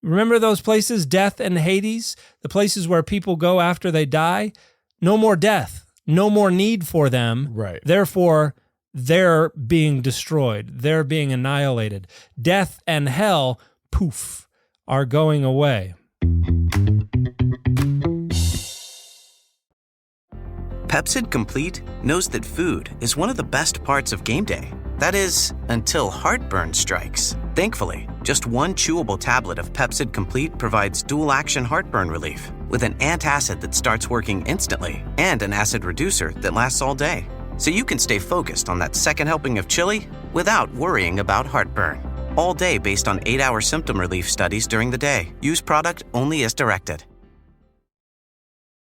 remember those places, Death and Hades, the places where people go after they die? No more death, no more need for them. Right. Therefore, they're being destroyed. They're being annihilated. Death and hell, poof, are going away. Pepsid Complete knows that food is one of the best parts of game day. That is, until heartburn strikes. Thankfully, just one chewable tablet of Pepsid Complete provides dual-action heartburn relief with an antacid that starts working instantly and an acid reducer that lasts all day. So you can stay focused on that second helping of chili without worrying about heartburn. All day based on 8-hour symptom relief studies during the day. Use product only as directed.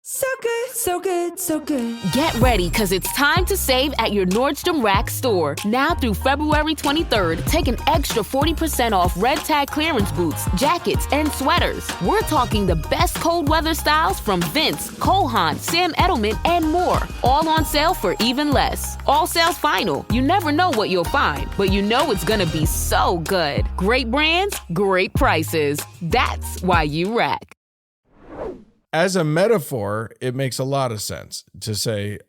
So good, so good, so good. Get ready, because it's time to save at your Nordstrom Rack store. Now through February 23rd, take an extra 40% off red tag clearance boots, jackets, and sweaters. We're talking the best cold weather styles from Vince, Cole Haan, Sam Edelman, and more. All on sale for even less. All sales final. You never know what you'll find, but you know it's gonna be so good. Great brands, great prices. That's why you rack. As a metaphor, it makes a lot of sense to say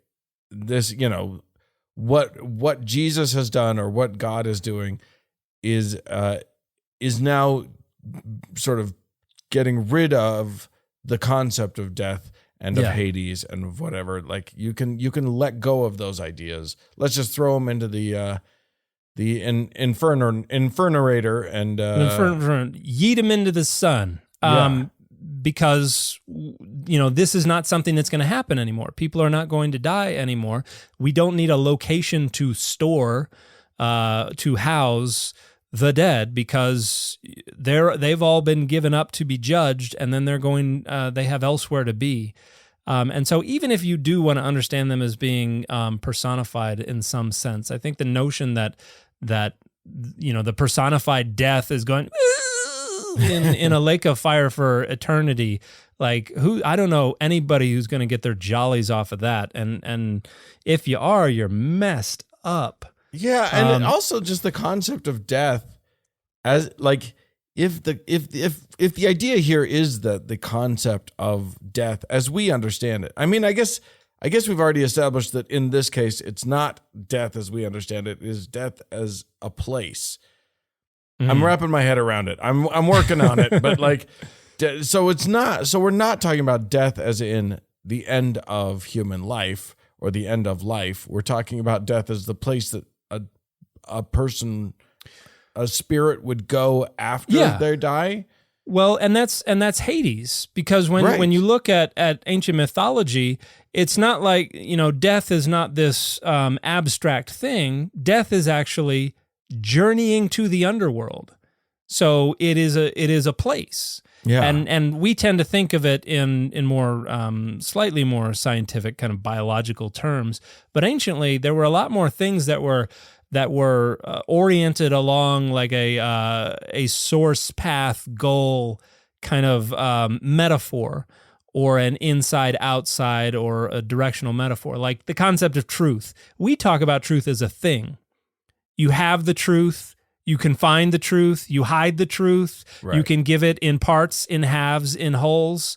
this, what Jesus has done or what God is doing is now sort of getting rid of the concept of death and of Hades and of whatever. Like you can let go of those ideas. Let's just throw them into the infernerator and yeet them into the sun. Because this is not something that's going to happen anymore. People are not going to die anymore. We don't need a location to store, to house the dead, because they've all been given up to be judged, and then they have elsewhere to be. And so even if you do want to understand them as being personified in some sense, I think the notion that the personified death is going in a lake of fire for eternity, like I don't know anybody who's going to get their jollies off of that. And if you are, you're messed up. Yeah, and also just the concept of death as like if the idea here is that the concept of death as we understand it. I mean, I guess we've already established that in this case it's not death as we understand it, it is death as a place. Mm-hmm. I'm wrapping my head around it. I'm working on it, but like so we're not talking about death as in the end of human life or the end of life. We're talking about death as the place that a spirit would go after they die. Well, and that's Hades, because when you look at ancient mythology, it's not like, death is not this abstract thing. Death is actually journeying to the underworld. So it is a place. Yeah. And we tend to think of it in more slightly more scientific kind of biological terms, but anciently there were a lot more things that were oriented along like a source path goal kind of metaphor, or an inside outside or a directional metaphor, like the concept of truth. We talk about truth as a thing. You have the truth, you can find the truth, you hide the truth, you can give it in parts, in halves, in wholes.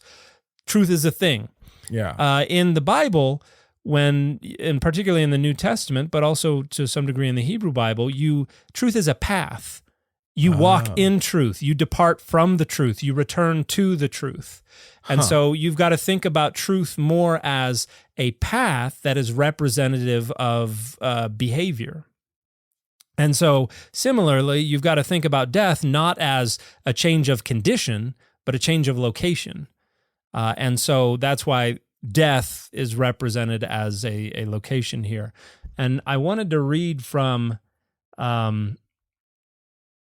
Truth is a thing. Yeah. In the Bible, and particularly in the New Testament, but also to some degree in the Hebrew Bible, truth is a path. You walk in truth. You depart from the truth. You return to the truth. And so you've got to think about truth more as a path that is representative of behavior. And so similarly, you've got to think about death not as a change of condition, but a change of location. And so that's why death is represented as a location here. And I wanted to read from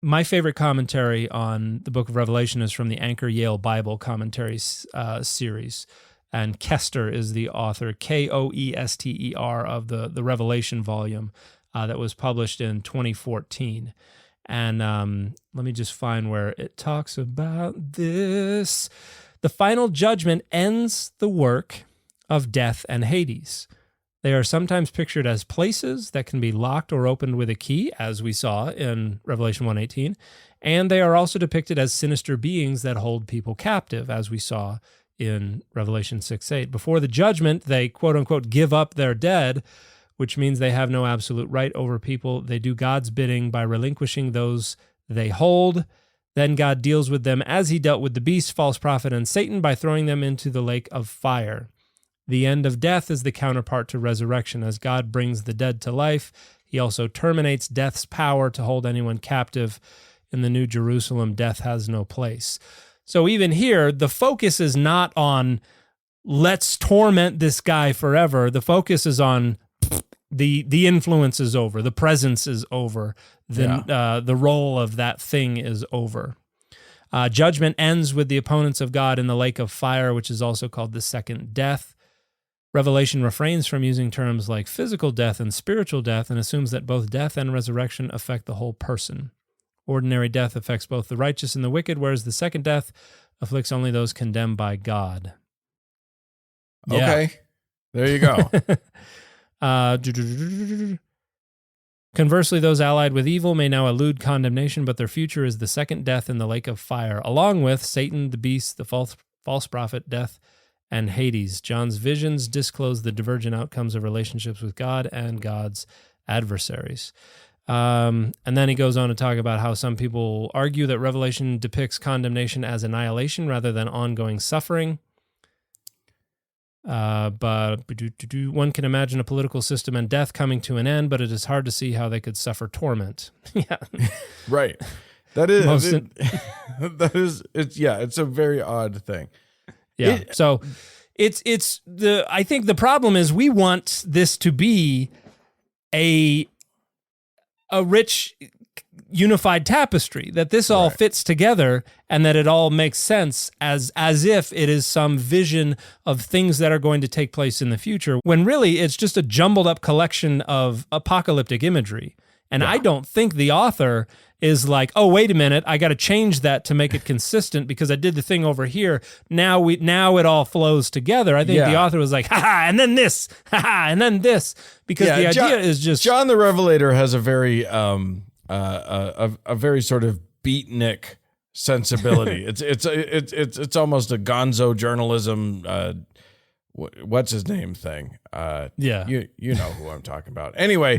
my favorite commentary on the book of Revelation is from the Anchor Yale Bible Commentary series. And Kester is the author, Koester, of the Revelation volume that was published in 2014. And let me just find where it talks about this. The final judgment ends the work of death and Hades. They are sometimes pictured as places that can be locked or opened with a key, as we saw in Revelation 1:18, and they are also depicted as sinister beings that hold people captive, as we saw in Revelation 6:8. Before the judgment, they quote-unquote give up their dead, which means they have no absolute right over people. They do God's bidding by relinquishing those they hold. Then God deals with them as he dealt with the beast, false prophet, and Satan by throwing them into the lake of fire. The end of death is the counterpart to resurrection. As God brings the dead to life, he also terminates death's power to hold anyone captive. In the New Jerusalem, death has no place. So even here, the focus is not on let's torment this guy forever. The focus is on the influence is over, the presence is over, the role of that thing is over. Judgment ends with the opponents of God in the lake of fire, which is also called the second death. Revelation refrains from using terms like physical death and spiritual death and assumes that both death and resurrection affect the whole person. Ordinary death affects both the righteous and the wicked, whereas the second death afflicts only those condemned by God. Okay, there you go. Conversely, those allied with evil may now elude condemnation, but their future is the second death in the lake of fire, along with Satan, the beast, the false prophet, death, and Hades. John's visions disclose the divergent outcomes of relationships with God and God's adversaries. And then he goes on to talk about how some people argue that Revelation depicts condemnation as annihilation rather than ongoing suffering. But one can imagine a political system and death coming to an end, but it is hard to see how they could suffer torment. Yeah, right. That is it's a very odd thing. Yeah. So I think the problem is we want this to be a rich unified tapestry, that this all fits together and that it all makes sense as if it is some vision of things that are going to take place in the future, when really it's just a jumbled up collection of apocalyptic imagery. And I don't think the author is like, oh, wait a minute, I got to change that to make it consistent because I did the thing over here. Now it all flows together. I think the author was like, and then this, and then this, because the idea is just John the Revelator has a very a very sort of beatnik sensibility. It's almost a gonzo journalism. What's his name thing? You know who I'm talking about. Anyway,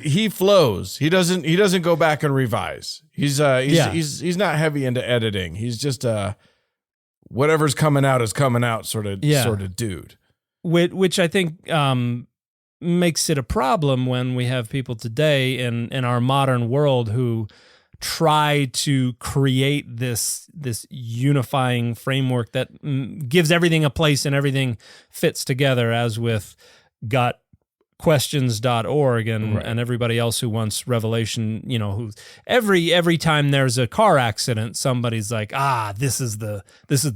he flows. He doesn't go back and revise. He's not heavy into editing. He's just whatever's coming out is coming out sort of dude. Which I think makes it a problem when we have people today in our modern world who try to create this unifying framework that gives everything a place and everything fits together, as with gotquestions.org and everybody else who wants revelation, who every time there's a car accident, somebody's like, this is the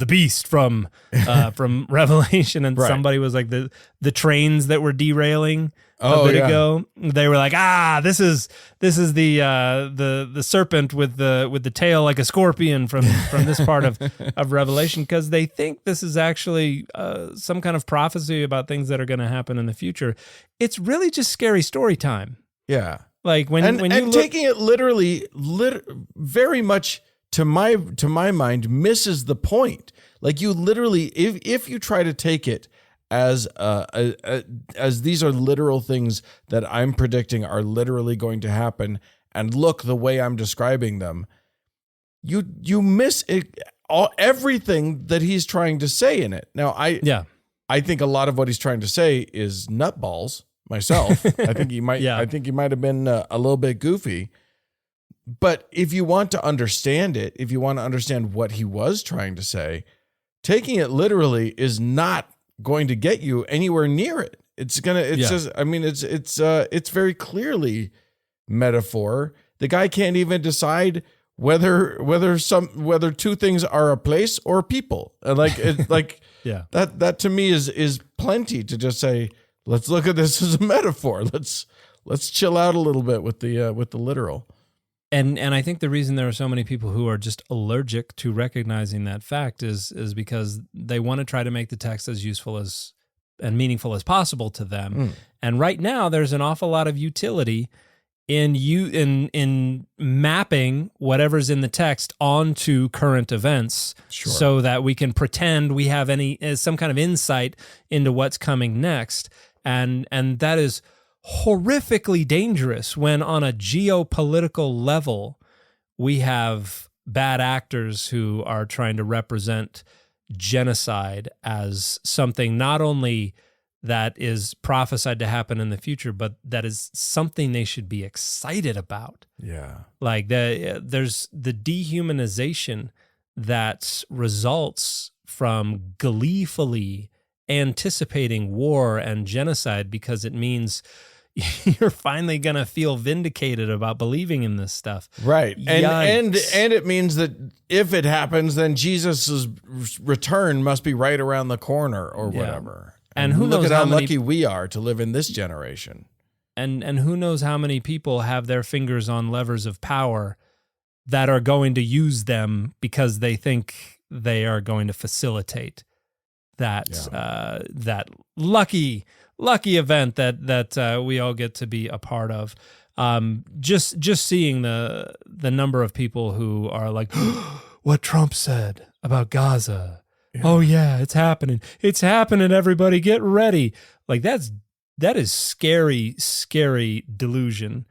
beast from Revelation, and somebody was like the trains that were derailing a bit ago. They were like, this is the serpent with the tail like a scorpion from this part of Revelation, because they think this is actually some kind of prophecy about things that are going to happen in the future. It's really just scary story time. Yeah, like when you taking it literally, very much to my mind misses the point. Like, you literally, if you try to take it as these are literal things that I'm predicting are literally going to happen, and look the way I'm describing them, you miss everything that he's trying to say in it. Now, I think a lot of what he's trying to say is nutballs myself. I think he might have been a little bit goofy. But if you want to understand it, if you want to understand what he was trying to say, taking it literally is not going to get you anywhere near it. It's very clearly metaphor. The guy can't even decide whether two things are a place or people. That to me is plenty to just say, let's look at this as a metaphor. Let's chill out a little bit with the literal. And I think the reason there are so many people who are just allergic to recognizing that fact is because they want to try to make the text as useful as and meaningful as possible to them. And right now, there's an awful lot of utility in mapping whatever's in the text onto current events, so that we can pretend we have some kind of insight into what's coming next. And that is horrifically dangerous when, on a geopolitical level, we have bad actors who are trying to represent genocide as something not only that is prophesied to happen in the future, but that is something they should be excited about. Yeah. Like there's the dehumanization that results from gleefully anticipating war and genocide, because it means you're finally going to feel vindicated about believing in this stuff. Right. And it means that if it happens, then Jesus' return must be right around the corner or whatever. And who knows look at how lucky we are to live in this generation. And who knows how many people have their fingers on levers of power that are going to use them because they think they are going to facilitate that lucky event that we all get to be a part of. Just seeing the number of people who are like, what Trump said about Gaza, Oh yeah, it's happening. It's happening, everybody. Get ready. Like that is scary, scary delusion.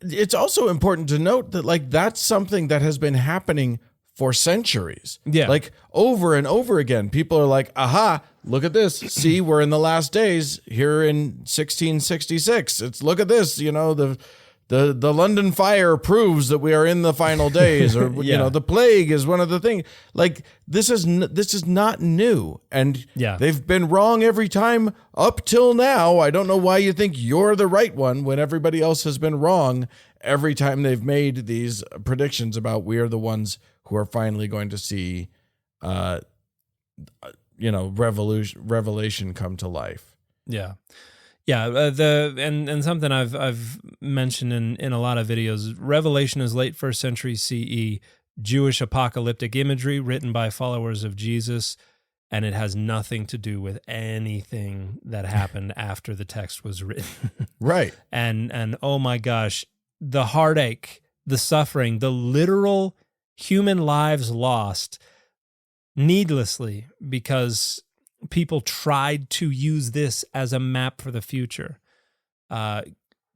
It's also important to note that like that's something that has been happening for centuries. Yeah. Like over and over again, people are like, aha, look at this. See, we're in the last days here in 1666. Look at this, the London fire proves that we are in the final days, or the plague is one of the things. Like this is not new, and they've been wrong every time up till now. I don't know why you think you're the right one when everybody else has been wrong every time they've made these predictions about we are the ones who are finally going to see, revelation come to life. Yeah. Yeah, and something I've mentioned in a lot of videos, Revelation is late 1st century CE, Jewish apocalyptic imagery written by followers of Jesus, and it has nothing to do with anything that happened after the text was written. Right. And oh my gosh, the heartache, the suffering, the literal human lives lost needlessly because people tried to use this as a map for the future.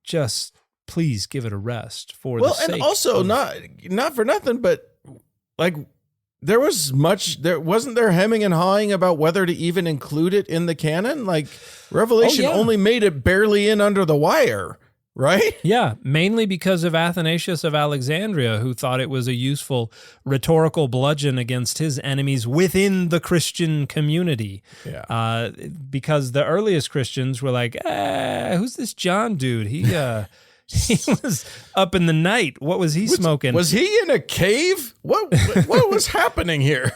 Just please give it a rest for the sake. And also not for nothing, but like wasn't there hemming and hawing about whether to even include it in the canon? Like Revelation only made it barely in under the wire. Right? Yeah, mainly because of Athanasius of Alexandria, who thought it was a useful rhetorical bludgeon against his enemies within the Christian community. Yeah. Because the earliest Christians were like, who's this John dude? He was up in the night. What was he smoking? Was he in a cave? What was happening here?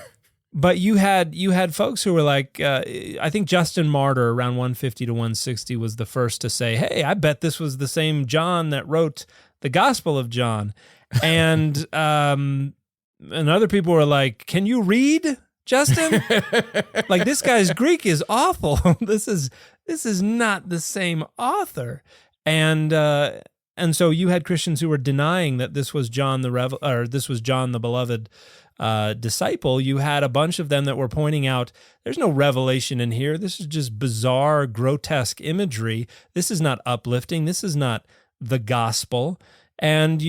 But you had folks who were like, I think Justin Martyr around 150 to 160 was the first to say, hey, I bet this was the same John that wrote the Gospel of John. And other people were like, can you read, Justin? Like, this guy's Greek is awful. This is not the same author. And so you had Christians who were denying that this was John this was John the Beloved disciple. You had a bunch of them that were pointing out there's no revelation in here. This is just bizarre, grotesque imagery. This is not uplifting. This is not the gospel. And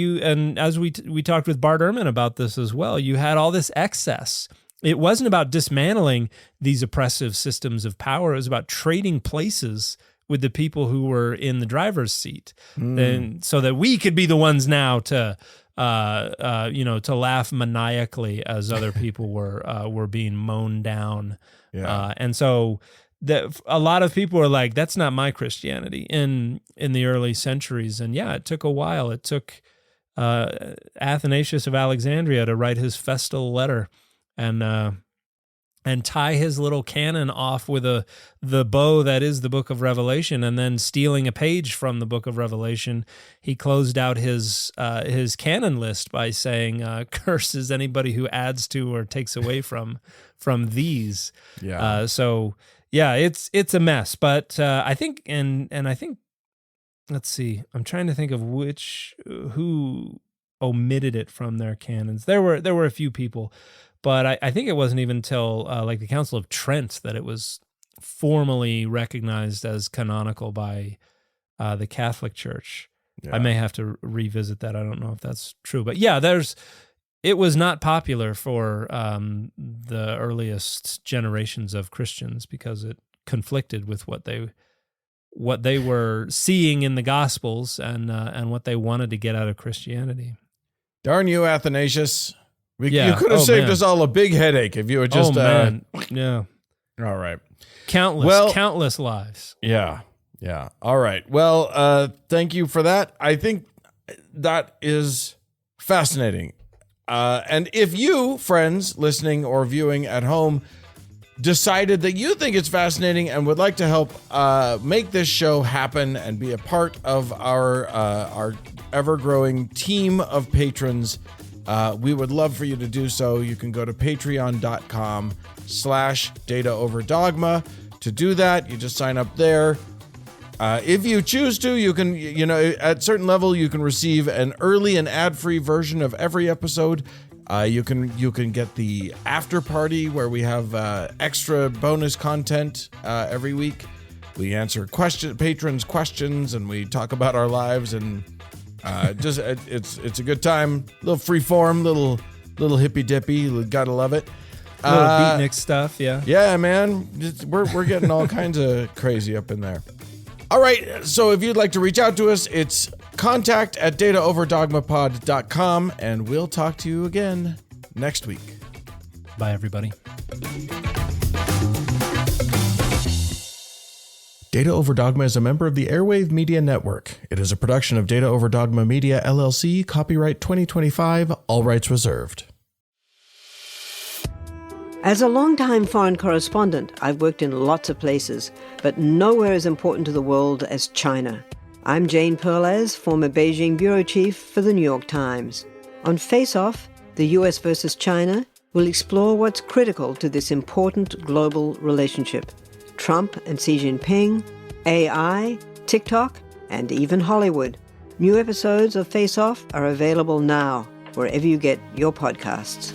as we talked with Bart Ehrman about this as well, you had all this excess. It wasn't about dismantling these oppressive systems of power. It was about trading places with the people who were in the driver's seat, and so that we could be the ones now to laugh maniacally as other people were being mown down. Yeah. And so a lot of people were like, that's not my Christianity in the early centuries. And yeah, it took a while. It took Athanasius of Alexandria to write his festal letter and tie his little canon off with the bow that is the book of Revelation, and then stealing a page from the book of Revelation, he closed out his canon list by saying, curses anybody who adds to or takes away from these. Yeah. So yeah, it's a mess, but I think, and I think, let's see, I'm trying to think of who omitted it from their canons. There were a few people. But I think it wasn't even until like the Council of Trent that it was formally recognized as canonical by the Catholic Church. Yeah. I may have to revisit that. I don't know if that's true. But yeah, it was not popular for the earliest generations of Christians because it conflicted with what they were seeing in the Gospels and what they wanted to get out of Christianity. Darn you, Athanasius. You could have saved us all a big headache if you had just... Yeah. All right. Countless lives. Yeah. All right. Well, thank you for that. I think that is fascinating. And if you, friends listening or viewing at home, decided that you think it's fascinating and would like to help make this show happen and be a part of our ever-growing team of patrons, we would love for you to do so. You can go to patreon.com/dataoverdogma. To do that, you just sign up there. If you choose to, you can, at certain level, you can receive an early and ad-free version of every episode. You can get the after party where we have extra bonus content every week. We answer patrons' questions, and we talk about our lives, and it's a good time. Little free form, little hippy dippy. Gotta love it. Little beatnik stuff, yeah. Yeah, man. We're getting all kinds of crazy up in there. All right, so if you'd like to reach out to us, it's contact@dataoverdogmapod.com, and we'll talk to you again next week. Bye, everybody. Data Over Dogma is a member of the Airwave Media Network. It is a production of Data Over Dogma Media, LLC, copyright 2025, all rights reserved. As a longtime foreign correspondent, I've worked in lots of places, but nowhere as important to the world as China. I'm Jane Perlez, former Beijing bureau chief for the New York Times. On Face Off, the US versus China, we'll explore what's critical to this important global relationship. Trump and Xi Jinping, AI, TikTok, and even Hollywood. New episodes of Face Off are available now, wherever you get your podcasts.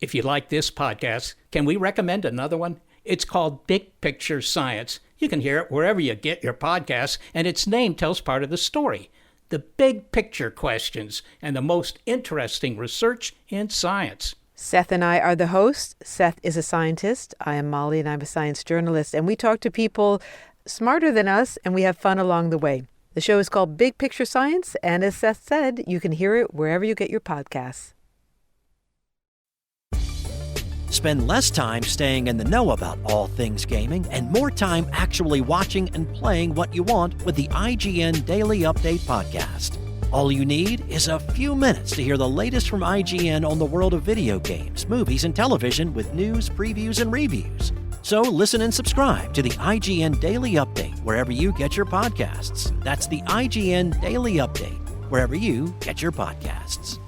If you like this podcast, can we recommend another one? It's called Big Picture Science. You can hear it wherever you get your podcasts, and its name tells part of the story. The big picture questions and the most interesting research in science. Seth and I are the hosts. Seth is a scientist. I am Molly, and I'm a science journalist. And we talk to people smarter than us, and we have fun along the way. The show is called Big Picture Science, and as Seth said, you can hear it wherever you get your podcasts. Spend less time staying in the know about all things gaming and more time actually watching and playing what you want with the IGN Daily Update podcast. All you need is a few minutes to hear the latest from IGN on the world of video games, movies, and television with news, previews, and reviews. So listen and subscribe to the IGN Daily Update wherever you get your podcasts. That's the IGN Daily Update, wherever you get your podcasts.